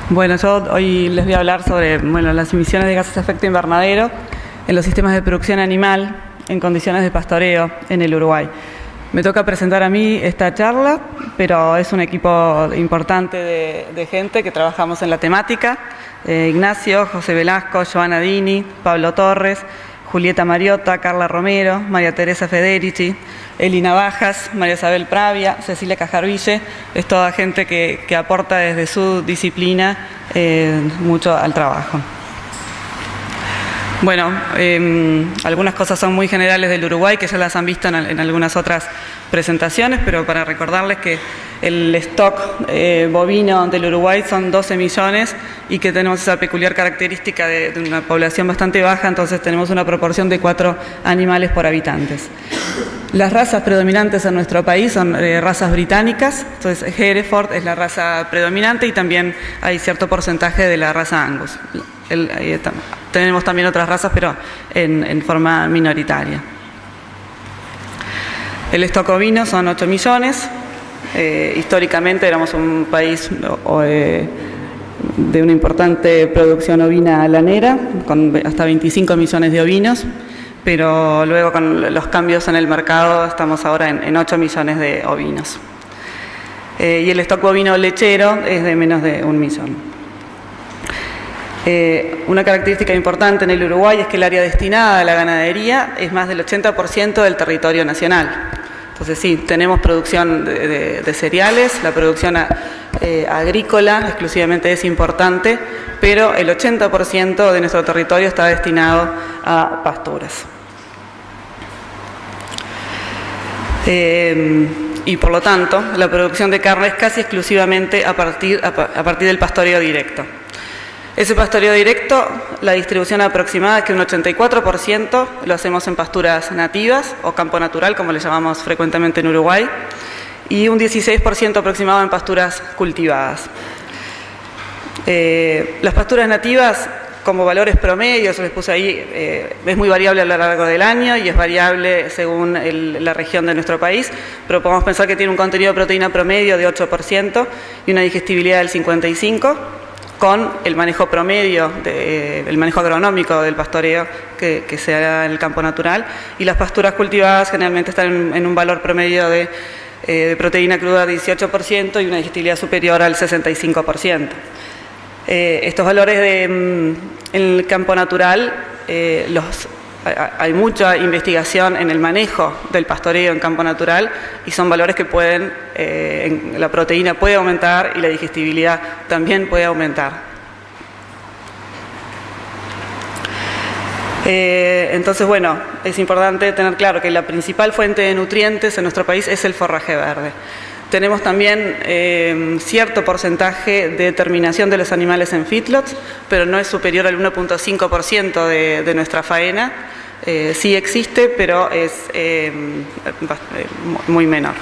Bueno, yo hoy les voy a hablar sobre las emisiones de gases de efecto invernadero en los sistemas de producción animal en condiciones de pastoreo en el Uruguay. Me toca presentar a mí esta charla, pero es un equipo importante de gente que trabajamos en la temática. Ignacio, José Velasco, Joana Dini, Pablo Torres, Julieta Mariota, Carla Romero, María Teresa Federici, Eli Navajas, María Isabel Pravia, Cecilia Cajarville. Es toda gente que aporta desde su disciplina mucho al trabajo. Bueno, algunas cosas son muy generales del Uruguay, que ya las han visto en algunas otras presentaciones, pero para recordarles que el stock bovino del Uruguay son 12 millones y que tenemos esa peculiar característica de una población bastante baja, entonces tenemos una proporción de 4 animales por habitantes. Las razas predominantes en nuestro país son razas británicas, entonces Hereford es la raza predominante y también hay cierto porcentaje de la raza Angus. Tenemos también otras razas, pero en forma minoritaria. El stock ovino son 8 millones. Históricamente éramos un país de una importante producción ovina lanera, con hasta 25 millones de ovinos, pero luego con los cambios en el mercado estamos ahora en 8 millones de ovinos. Y el stock bovino lechero es de menos de 1 millón. Una característica importante en el Uruguay es que el área destinada a la ganadería es más del 80% del territorio nacional. Entonces sí, tenemos producción de cereales, la producción agrícola exclusivamente es importante, pero el 80% de nuestro territorio está destinado a pasturas. Y por lo tanto, la producción de carne es casi exclusivamente a partir del pastoreo directo. Ese pastoreo directo, la distribución aproximada es que un 84% lo hacemos en pasturas nativas o campo natural, como le llamamos frecuentemente en Uruguay, y un 16% aproximado en pasturas cultivadas. Las pasturas nativas, como valores promedios, les puse ahí, es muy variable a lo largo del año y es variable según la región de nuestro país, pero podemos pensar que tiene un contenido de proteína promedio de 8% y una digestibilidad del 55%, con el manejo promedio, el manejo agronómico del pastoreo que se haga en el campo natural, y las pasturas cultivadas generalmente están en un valor promedio de proteína cruda de 18% y una digestibilidad superior al 65%. Estos valores en el campo natural, hay mucha investigación en el manejo del pastoreo en campo natural y son valores que la proteína puede aumentar y la digestibilidad también puede aumentar. Entonces, bueno, es importante tener claro que la principal fuente de nutrientes en nuestro país es el forraje verde. Tenemos también cierto porcentaje de terminación de los animales en feedlots, pero no es superior al 1.5% de nuestra faena. Sí existe, pero es muy menor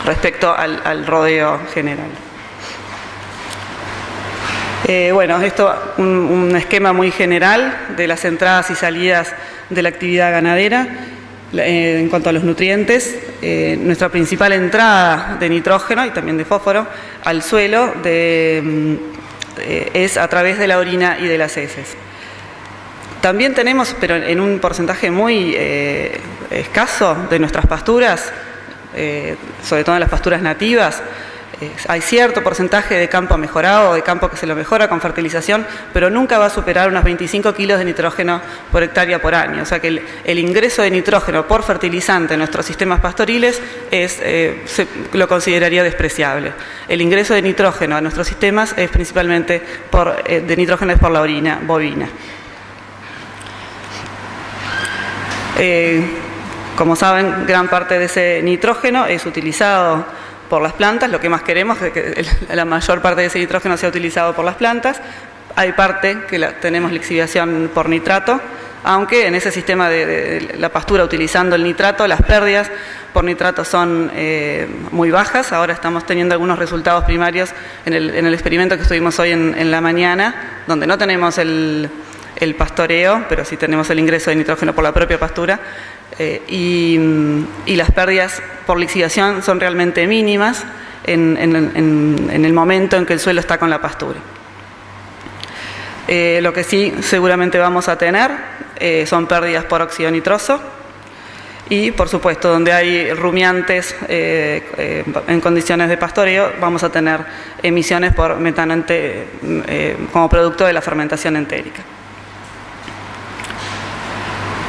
respecto al rodeo general. Bueno, esto un esquema muy general de las entradas y salidas de la actividad ganadera. En cuanto a los nutrientes, nuestra principal entrada de nitrógeno y también de fósforo al suelo es a través de la orina y de las heces. También tenemos, pero en un porcentaje muy escaso de nuestras pasturas, sobre todo en las pasturas nativas, hay cierto porcentaje de campo mejorado, de campo que se lo mejora con fertilización, pero nunca va a superar unos 25 kilos de nitrógeno por hectárea por año. O sea que el ingreso de nitrógeno por fertilizante en nuestros sistemas pastoriles lo consideraría despreciable. El ingreso de nitrógeno a nuestros sistemas es principalmente por la orina bovina. Como saben, gran parte de ese nitrógeno es utilizado por las plantas. Lo que más queremos es que la mayor parte de ese nitrógeno sea utilizado por las plantas. Hay parte que tenemos lixiviación por nitrato, aunque en ese sistema de la pastura utilizando el nitrato, las pérdidas por nitrato son muy bajas. Ahora estamos teniendo algunos resultados primarios en el experimento que estuvimos hoy en la mañana, donde no tenemos el pastoreo, pero sí tenemos el ingreso de nitrógeno por la propia pastura. Y las pérdidas por lixiviación son realmente mínimas en el momento en que el suelo está con la pastura. Lo que sí seguramente vamos a tener son pérdidas por óxido nitroso y, por supuesto, donde hay rumiantes en condiciones de pastoreo, vamos a tener emisiones por metano como producto de la fermentación entérica.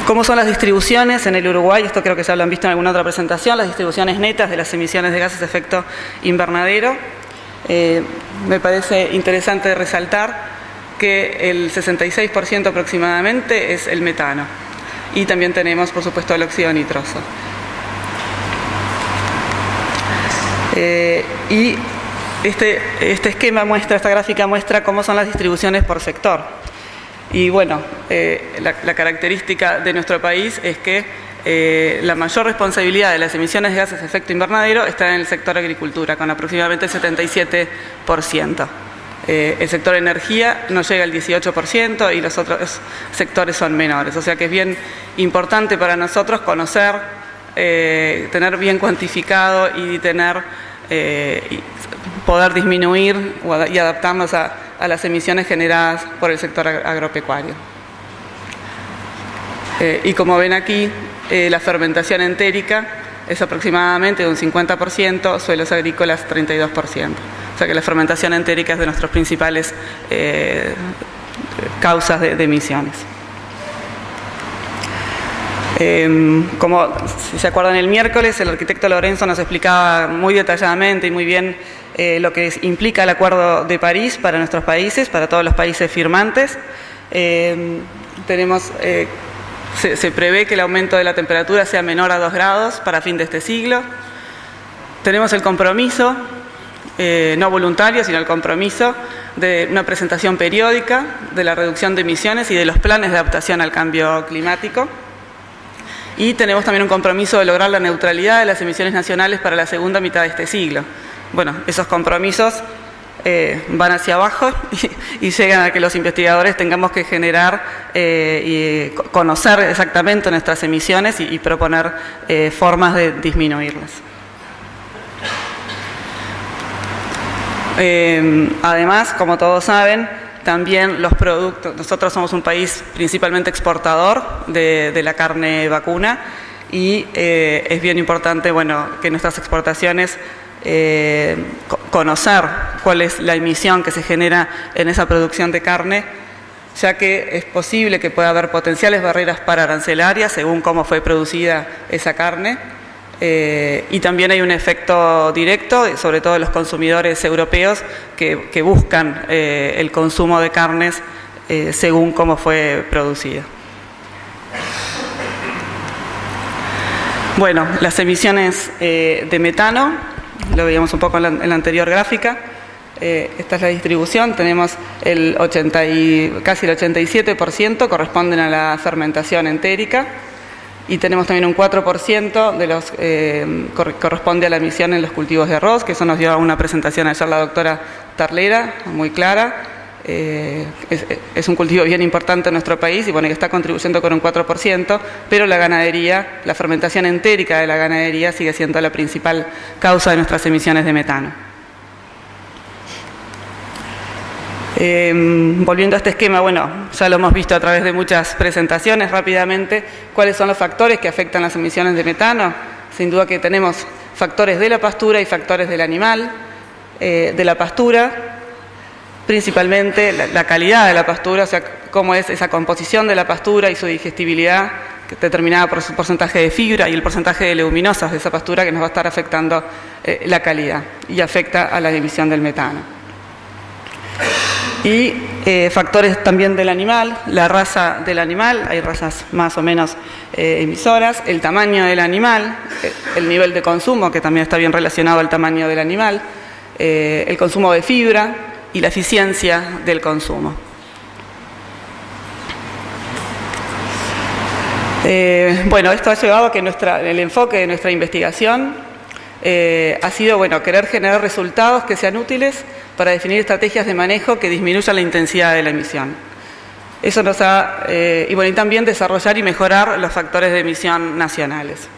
¿Cómo son las distribuciones en el Uruguay? Esto creo que ya lo han visto en alguna otra presentación, las distribuciones netas de las emisiones de gases de efecto invernadero. Me parece interesante resaltar que el 66% aproximadamente es el metano. Y también tenemos, por supuesto, el óxido nitroso. Y este esquema muestra, esta gráfica muestra cómo son las distribuciones por sector. Y bueno, la característica de nuestro país es que la mayor responsabilidad de las emisiones de gases de efecto invernadero está en el sector agricultura, con aproximadamente el 77%. El sector energía no llega al 18% y los otros sectores son menores. O sea que es bien importante para nosotros conocer, tener bien cuantificado y poder disminuir y adaptarnos a las emisiones generadas por el sector agropecuario. Y como ven aquí, la fermentación entérica es aproximadamente un 50%, suelos agrícolas 32%. O sea que la fermentación entérica es de nuestras principales causas de emisiones. Como si se acuerdan el miércoles, el arquitecto Lorenzo nos explicaba muy detalladamente y muy bien lo que implica el Acuerdo de París para nuestros países, para todos los países firmantes. Se prevé que el aumento de la temperatura sea menor a 2 grados para fin de este siglo. Tenemos el compromiso, no voluntario, sino el compromiso de una presentación periódica de la reducción de emisiones y de los planes de adaptación al cambio climático. Y tenemos también un compromiso de lograr la neutralidad de las emisiones nacionales para la segunda mitad de este siglo. Bueno, esos compromisos van hacia abajo y llegan a que los investigadores tengamos que generar y conocer exactamente nuestras emisiones y proponer formas de disminuirlas. Además, como todos saben, también los productos, nosotros somos un país principalmente exportador de la carne vacuna y es bien importante, bueno, que nuestras exportaciones conocer cuál es la emisión que se genera en esa producción de carne, ya que es posible que pueda haber potenciales barreras pararancelarias según cómo fue producida esa carne. Y también hay un efecto directo, sobre todo los consumidores europeos que buscan el consumo de carnes según cómo fue producida. Bueno, las emisiones de metano, lo veíamos un poco en la anterior gráfica. Esta es la distribución, tenemos casi el 87% corresponden a la fermentación entérica. Y tenemos también un 4% de los corresponde a la emisión en los cultivos de arroz, que eso nos dio una presentación ayer la doctora Tarlera, muy clara. Es un cultivo bien importante en nuestro país y bueno, que está contribuyendo con un 4%, pero la ganadería, la fermentación entérica de la ganadería sigue siendo la principal causa de nuestras emisiones de metano. Volviendo a este esquema, bueno, ya lo hemos visto a través de muchas presentaciones rápidamente, cuáles son los factores que afectan las emisiones de metano. Sin duda que tenemos factores de la pastura y factores del animal. De la pastura, principalmente la calidad de la pastura, o sea, cómo es esa composición de la pastura y su digestibilidad, determinada por su porcentaje de fibra y el porcentaje de leguminosas de esa pastura, que nos va a estar afectando la calidad y afecta a la emisión del metano. Y factores también del animal, la raza del animal, hay razas más o menos emisoras, el tamaño del animal, el nivel de consumo, que también está bien relacionado al tamaño del animal, el consumo de fibra y la eficiencia del consumo. Bueno, esto ha llevado a que el enfoque de nuestra investigación ha sido, bueno, querer generar resultados que sean útiles para definir estrategias de manejo que disminuyan la intensidad de la emisión. Eso nos ha, y también desarrollar y mejorar los factores de emisión nacionales.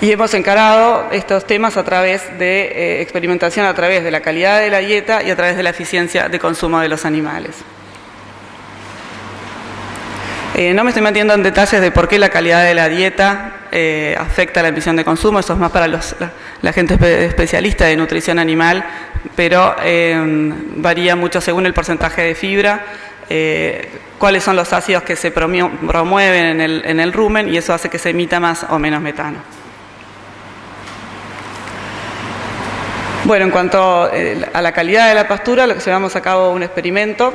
Y hemos encarado estos temas a través de experimentación, a través de la calidad de la dieta y a través de la eficiencia de consumo de los animales. No me estoy metiendo en detalles de por qué la calidad de la dieta afecta la emisión de consumo, eso es más para la gente especialista de nutrición animal, pero varía mucho según el porcentaje de fibra, cuáles son los ácidos que se promueven en el rumen, y eso hace que se emita más o menos metano. Bueno, en cuanto a la calidad de la pastura, lo que llevamos a cabo un experimento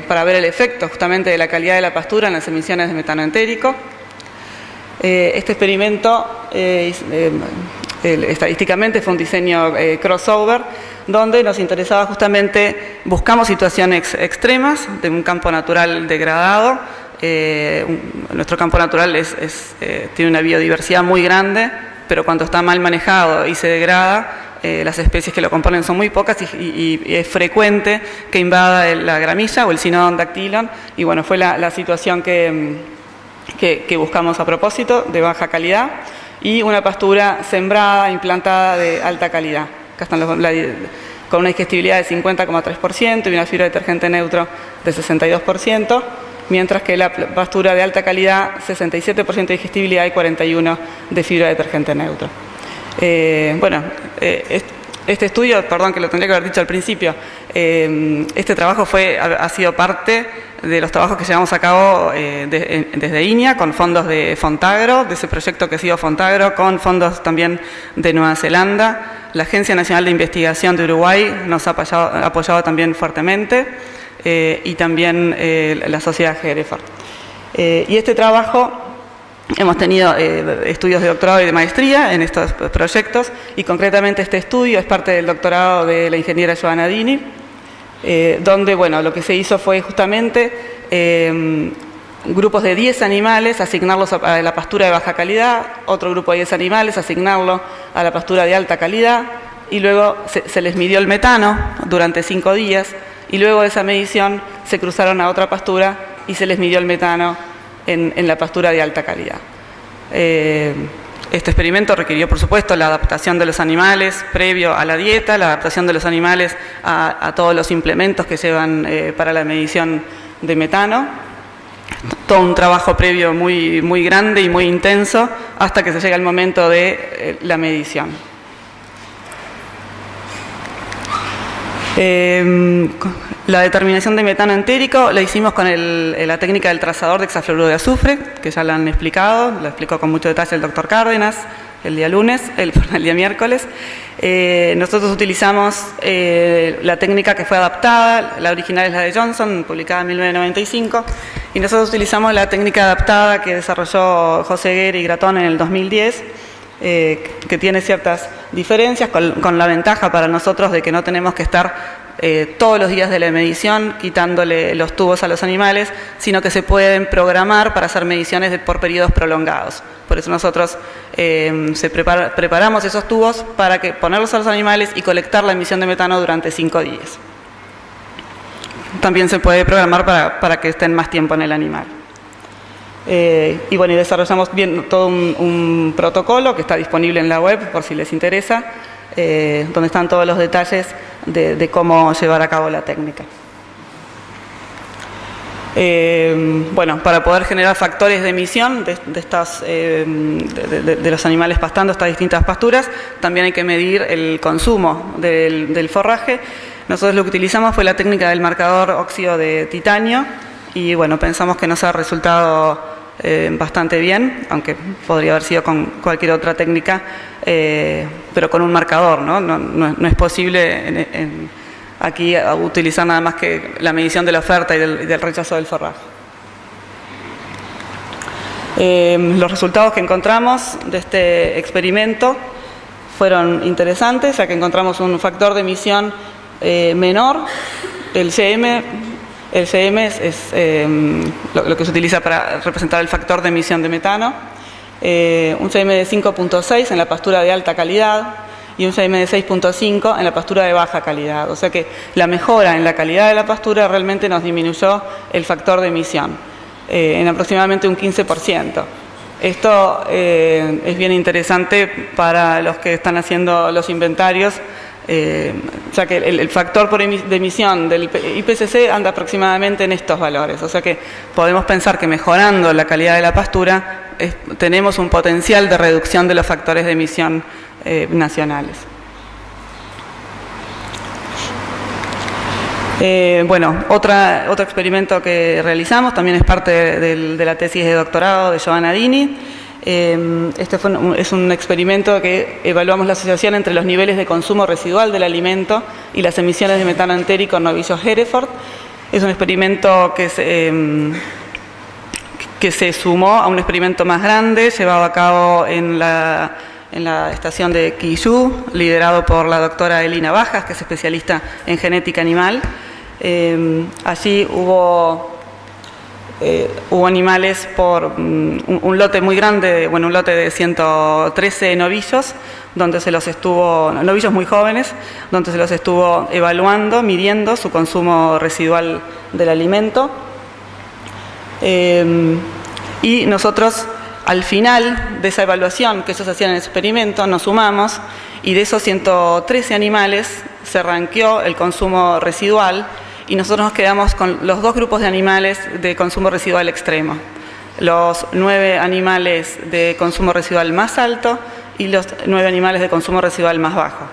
para ver el efecto justamente de la calidad de la pastura en las emisiones de metano entérico. Este experimento estadísticamente fue un diseño crossover, donde nos interesaba justamente, buscamos situaciones extremas de un campo natural degradado. Nuestro campo natural tiene una biodiversidad muy grande, pero cuando está mal manejado y se degrada, las especies que lo componen son muy pocas y es frecuente que invada la gramilla o el Cynodon dactylon, y bueno, fue la situación que buscamos a propósito, de baja calidad, y una pastura sembrada, implantada de alta calidad. Acá están con una digestibilidad de 50,3% y una fibra detergente neutro de 62%, mientras que la pastura de alta calidad, 67% de digestibilidad y 41% de fibra detergente neutro. Este estudio, perdón que lo tendría que haber dicho al principio, este trabajo ha sido parte de los trabajos que llevamos a cabo desde INIA, con fondos de Fontagro, de ese proyecto que ha sido Fontagro, con fondos también de Nueva Zelanda. La Agencia Nacional de Investigación de Uruguay nos ha apoyado también fuertemente, y también la sociedad Hereford. Y este trabajo, hemos tenido estudios de doctorado y de maestría en estos proyectos, y concretamente este estudio es parte del doctorado de la ingeniera Giovanna Dini, donde lo que se hizo fue justamente grupos de 10 animales, asignarlos a la pastura de baja calidad, otro grupo de 10 animales, asignarlo a la pastura de alta calidad, y luego se les midió el metano durante 5 días, y luego de esa medición se cruzaron a otra pastura y se les midió el metano en la pastura de alta calidad. Este experimento requirió, por supuesto, la adaptación de los animales previo a la dieta, la adaptación de los animales a todos los implementos que llevan para la medición de metano. Todo un trabajo previo muy, muy grande y muy intenso hasta que se llega el momento de la medición. La determinación de metano entérico la hicimos con la técnica del trazador de hexafluoruro de azufre, que ya la han explicado, la explicó con mucho detalle el doctor Cárdenas el día miércoles. Nosotros utilizamos la técnica que fue adaptada, la original es la de Johnson, publicada en 1995, y nosotros utilizamos la técnica adaptada que desarrolló José Guerra y Gratón en el 2010, que tiene ciertas diferencias, con la ventaja para nosotros de que no tenemos que estar todos los días de la medición quitándole los tubos a los animales, sino que se pueden programar para hacer mediciones por periodos prolongados. Por eso nosotros preparamos esos tubos para ponerlos a los animales y colectar la emisión de metano durante 5 días. También se puede programar para que estén más tiempo en el animal. Y desarrollamos todo un protocolo que está disponible en la web por si les interesa, donde están todos los detalles de cómo llevar a cabo la técnica. Para poder generar factores de emisión de los animales pastando estas distintas pasturas, también hay que medir el consumo del forraje. Nosotros lo que utilizamos fue la técnica del marcador óxido de titanio, y pensamos que nos ha resultado bastante bien, aunque podría haber sido con cualquier otra técnica, pero con un marcador, no es posible aquí utilizar nada más que la medición de la oferta y del rechazo del forraje. Los resultados que encontramos de este experimento fueron interesantes, ya que encontramos un factor de emisión menor. El CM es lo que se utiliza para representar el factor de emisión de metano. Un CM de 5.6 en la pastura de alta calidad y un CM de 6.5 en la pastura de baja calidad. O sea que la mejora en la calidad de la pastura realmente nos disminuyó el factor de emisión en aproximadamente un 15%. Esto es bien interesante para los que están haciendo los inventarios, ya que el factor de emisión del IPCC anda aproximadamente en estos valores, o sea que podemos pensar que mejorando la calidad de la pastura tenemos un potencial de reducción de los factores de emisión nacionales. Bueno, otro experimento que realizamos, también es parte de la tesis de doctorado de Giovanna Dini. Este es un experimento que evaluamos la asociación entre los niveles de consumo residual del alimento y las emisiones de metano entérico en novillos Hereford. Es un experimento que se sumó a un experimento más grande llevado a cabo en la estación de Quillú, liderado por la doctora Elina Bajas, que es especialista en genética animal. Allí hubo animales por un lote muy grande, bueno, un lote de 113 novillos, donde se los estuvo, novillos muy jóvenes, donde se los estuvo evaluando, midiendo su consumo residual del alimento. Y nosotros, al final de esa evaluación que ellos hacían en el experimento, nos sumamos y de esos 113 animales se ranqueó el consumo residual y nosotros nos quedamos con los dos grupos de animales de consumo residual extremo. Los 9 animales de consumo residual más alto y los 9 animales de consumo residual más bajo.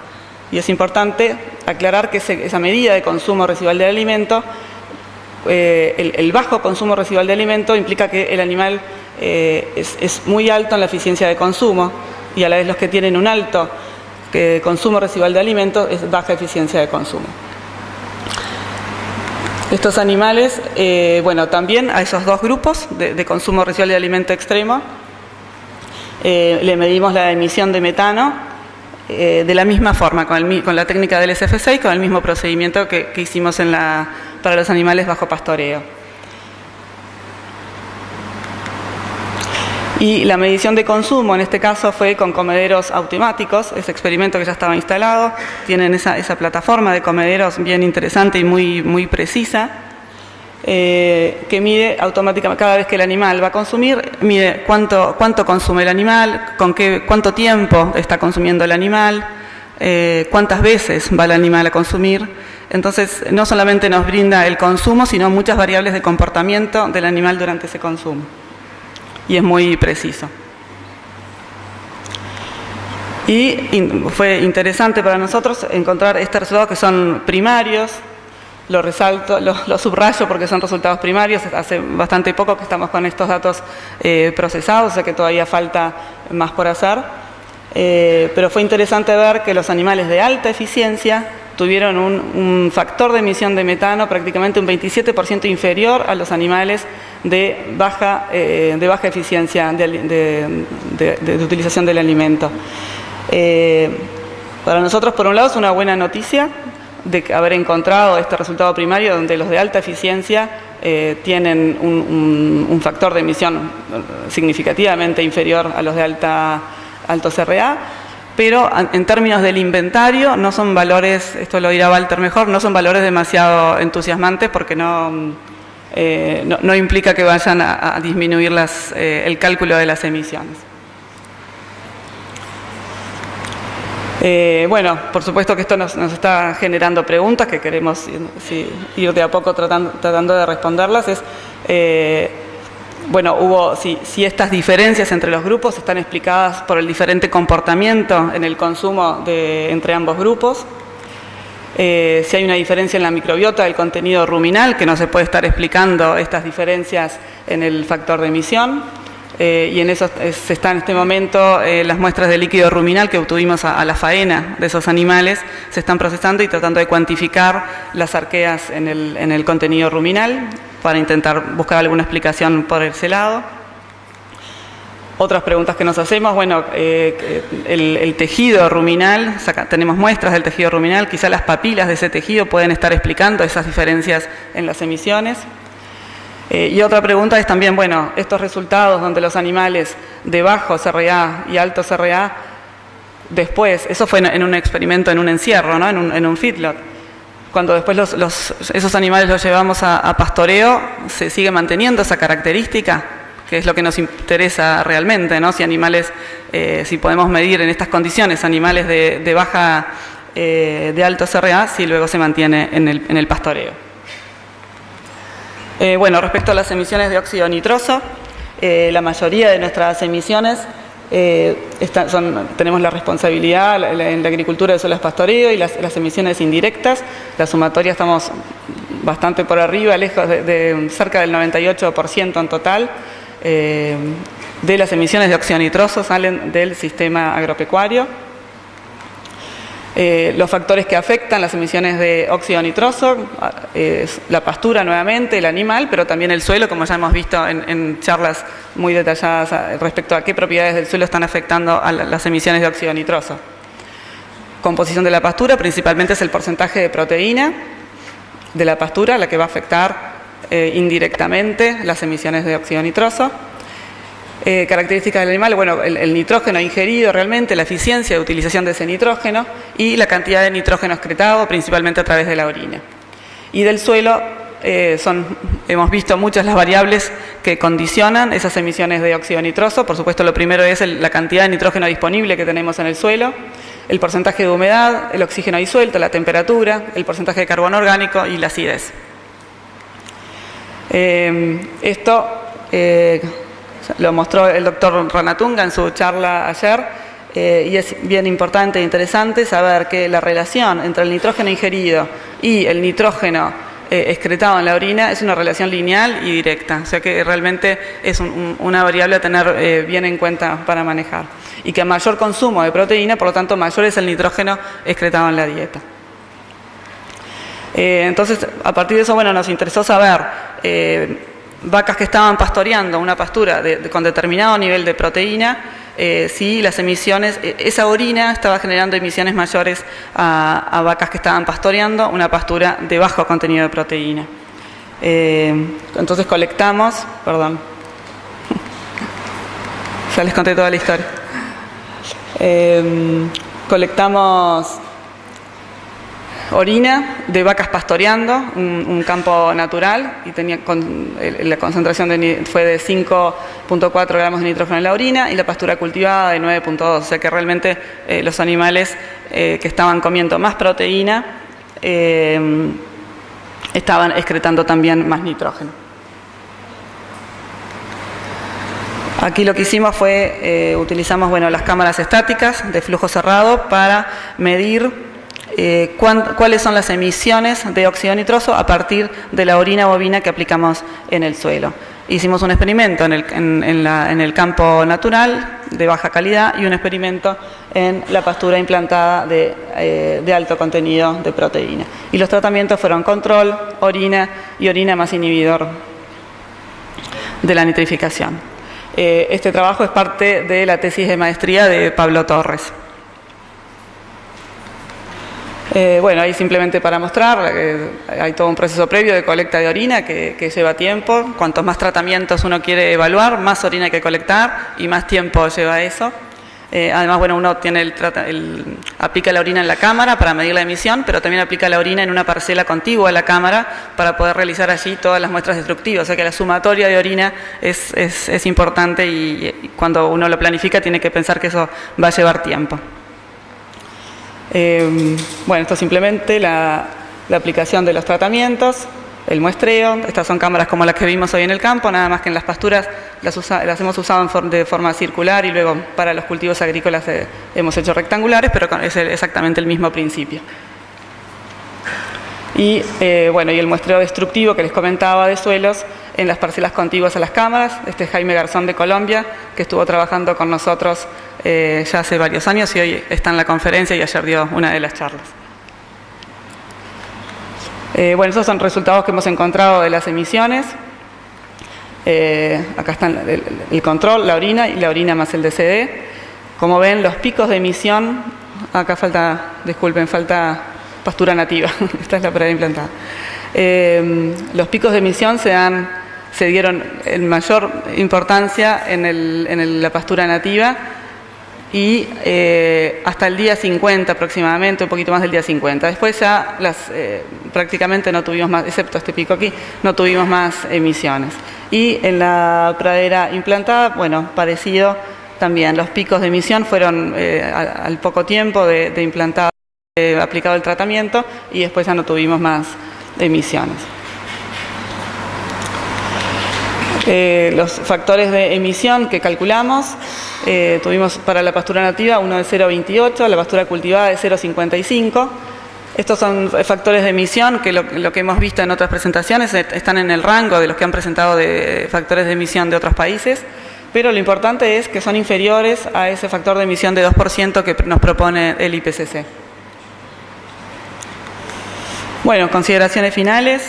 Y es importante aclarar que esa medida de consumo residual del alimento, el bajo consumo residual de alimento implica que el animal es muy alto en la eficiencia de consumo y a la vez los que tienen un alto consumo residual de alimento es baja eficiencia de consumo. Estos animales, bueno, también a esos dos grupos de consumo residual de alimento extremo, le medimos la emisión de metano de la misma forma, con la técnica del SF6, con el mismo procedimiento que hicimos para los animales bajo pastoreo. Y la medición de consumo en este caso fue con comederos automáticos, ese experimento que ya estaba instalado, tienen esa plataforma de comederos bien interesante y muy precisa, que mide automáticamente, cada vez que el animal va a consumir, mide cuánto consume el animal, cuánto tiempo está consumiendo el animal, cuántas veces va el animal a consumir. Entonces no solamente nos brinda el consumo, sino muchas variables de comportamiento del animal durante ese consumo. Y es muy preciso. Y fue interesante para nosotros encontrar estos resultados que son primarios. Lo resalto, lo subrayo porque son resultados primarios. Hace bastante poco que estamos con estos datos procesados, o sea que todavía falta más por hacer. Pero fue interesante ver que los animales de alta eficiencia tuvieron un factor de emisión de metano prácticamente un 27% inferior a los animales de baja eficiencia de utilización del alimento. Para nosotros, por un lado, es una buena noticia de haber encontrado este resultado primario donde los de alta eficiencia tienen un factor de emisión significativamente inferior a los de alto CRA. Pero en términos del inventario no son valores, esto lo dirá Walter mejor, no son valores demasiado entusiasmantes porque no implica que vayan a disminuir el cálculo de las emisiones. Bueno, por supuesto que esto nos está generando preguntas que queremos ir de a poco tratando de responderlas. Bueno, si estas diferencias entre los grupos están explicadas por el diferente comportamiento en el consumo entre ambos grupos, si hay una diferencia en la microbiota del contenido ruminal, que no se puede estar explicando estas diferencias en el factor de emisión, y en eso se está en este momento las muestras de líquido ruminal que obtuvimos a la faena de esos animales, se están procesando y tratando de cuantificar las arqueas en el contenido ruminal, para intentar buscar alguna explicación por ese lado. Otras preguntas que nos hacemos, bueno, el tejido ruminal, tenemos muestras del tejido ruminal, quizá las papilas de ese tejido pueden estar explicando esas diferencias en las emisiones. Y otra pregunta es también, bueno, estos resultados donde los animales de bajo CRA y alto CRA, después, eso fue en un experimento, en un encierro, ¿no? en un feedlot. Cuando después esos animales los llevamos a pastoreo, ¿se sigue manteniendo esa característica? que es lo que nos interesa realmente, ¿no? Si animales, si podemos medir en estas condiciones animales de baja, de alto CRA, si luego se mantiene en el pastoreo. Bueno, respecto a las emisiones de óxido nitroso, la mayoría de nuestras emisiones tenemos la responsabilidad en la agricultura de suelos pastoreo y las emisiones indirectas. La sumatoria estamos bastante por arriba, lejos de cerca del 98% en total de las emisiones de óxido nitroso salen del sistema agropecuario. Los factores que afectan las emisiones de óxido nitroso es la pastura nuevamente, el animal, pero también el suelo, como ya hemos visto en charlas muy detalladas respecto a qué propiedades del suelo están afectando a las emisiones de óxido nitroso. Composición de la pastura, principalmente es el porcentaje de proteína de la pastura la que va a afectar indirectamente las emisiones de óxido nitroso. Características del animal, bueno, el nitrógeno ingerido realmente, la eficiencia de utilización de ese nitrógeno y la cantidad de nitrógeno excretado, principalmente a través de la orina. Y del suelo, hemos visto muchas las variables que condicionan esas emisiones de óxido nitroso. Por supuesto, lo primero es la cantidad de nitrógeno disponible que tenemos en el suelo, el porcentaje de humedad, el oxígeno disuelto, la temperatura, el porcentaje de carbono orgánico y la acidez. Esto lo mostró el doctor Ranatunga en su charla ayer, y es bien importante e interesante saber que la relación entre el nitrógeno ingerido y el nitrógeno excretado en la orina es una relación lineal y directa, o sea que realmente es una variable a tener bien en cuenta para manejar. Y que a mayor consumo de proteína, por lo tanto, mayor es el nitrógeno excretado en la dieta. Entonces, a partir de eso, bueno, nos interesó saber vacas que estaban pastoreando una pastura con determinado nivel de proteína, si las emisiones, esa orina estaba generando emisiones mayores a vacas que estaban pastoreando una pastura de bajo contenido de proteína. Entonces colectamos, perdón, ya les conté toda la historia. Colectamos orina de vacas pastoreando, un campo natural, y la concentración fue de 5.4 gramos de nitrógeno en la orina y la pastura cultivada de 9.2, o sea que realmente los animales que estaban comiendo más proteína estaban excretando también más nitrógeno. Aquí lo que hicimos fue, utilizamos las cámaras estáticas de flujo cerrado para medir cuáles son las emisiones de óxido nitroso a partir de la orina bovina que aplicamos en el suelo. Hicimos un experimento en el campo natural de baja calidad y un experimento en la pastura implantada de alto contenido de proteína. Y los tratamientos fueron control, orina y orina más inhibidor de la nitrificación. Este trabajo es parte de la tesis de maestría de Pablo Torres. Ahí simplemente para mostrar, hay todo un proceso previo de colecta de orina que lleva tiempo. Cuantos más tratamientos uno quiere evaluar, más orina hay que colectar y más tiempo lleva eso. Además, uno tiene aplica la orina en la cámara para medir la emisión, pero también aplica la orina en una parcela contigua a la cámara para poder realizar allí todas las muestras destructivas. O sea que la sumatoria de orina es importante y cuando uno lo planifica tiene que pensar que eso va a llevar tiempo. Esto es simplemente la aplicación de los tratamientos, el muestreo. Estas son cámaras como las que vimos hoy en el campo, nada más que en las pasturas las hemos usado de forma circular y luego para los cultivos agrícolas hemos hecho rectangulares, pero es exactamente el mismo principio. Y el muestreo destructivo que les comentaba de suelos en las parcelas contiguas a las cámaras. Este es Jaime Garzón de Colombia, que estuvo trabajando con nosotros ya hace varios años y hoy está en la conferencia y ayer dio una de las charlas. Esos son resultados que hemos encontrado de las emisiones. Acá están el control, la orina y la orina más el DCD. Como ven, los picos de emisión, acá falta pastura nativa, esta es la prueba implantada. Los picos de emisión se dieron en mayor importancia en la pastura nativa, y hasta el día 50 aproximadamente, un poquito más del día 50. Después ya prácticamente no tuvimos más, excepto este pico aquí, no tuvimos más emisiones. Y en la pradera implantada, bueno, parecido también. Los picos de emisión fueron al poco tiempo de implantado, aplicado el tratamiento, y después ya no tuvimos más emisiones. Los factores de emisión que calculamos, tuvimos para la pastura nativa uno de 0,28, la pastura cultivada de 0,55. Estos son factores de emisión que lo que hemos visto en otras presentaciones están en el rango de los que han presentado de factores de emisión de otros países, pero lo importante es que son inferiores a ese factor de emisión de 2% que nos propone el IPCC. Bueno, consideraciones finales.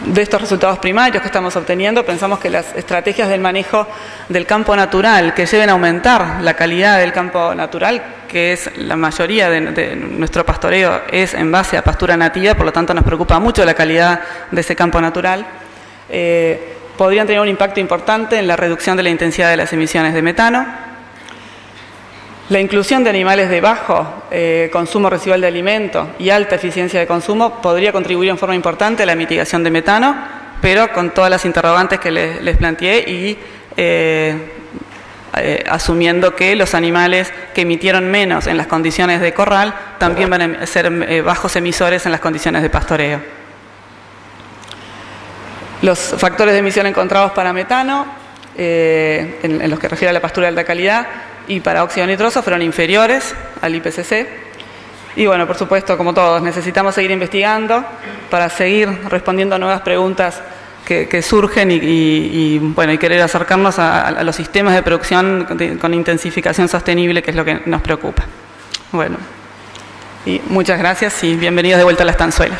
De estos resultados primarios que estamos obteniendo, pensamos que las estrategias del manejo del campo natural que lleven a aumentar la calidad del campo natural, que es la mayoría de nuestro pastoreo es en base a pastura nativa, por lo tanto nos preocupa mucho la calidad de ese campo natural, podrían tener un impacto importante en la reducción de la intensidad de las emisiones de metano. La inclusión de animales de bajo consumo residual de alimento y alta eficiencia de consumo podría contribuir en forma importante a la mitigación de metano, pero con todas las interrogantes que les planteé y asumiendo que los animales que emitieron menos en las condiciones de corral también van a ser bajos emisores en las condiciones de pastoreo. Los factores de emisión encontrados para metano, en los que refiere a la pastura de alta calidad, y para óxido nitroso fueron inferiores al IPCC. Y bueno, por supuesto, como todos, necesitamos seguir investigando para seguir respondiendo a nuevas preguntas que surgen y querer acercarnos a los sistemas de producción con intensificación sostenible, que es lo que nos preocupa. Bueno, y muchas gracias y bienvenidos de vuelta a la estanzuela.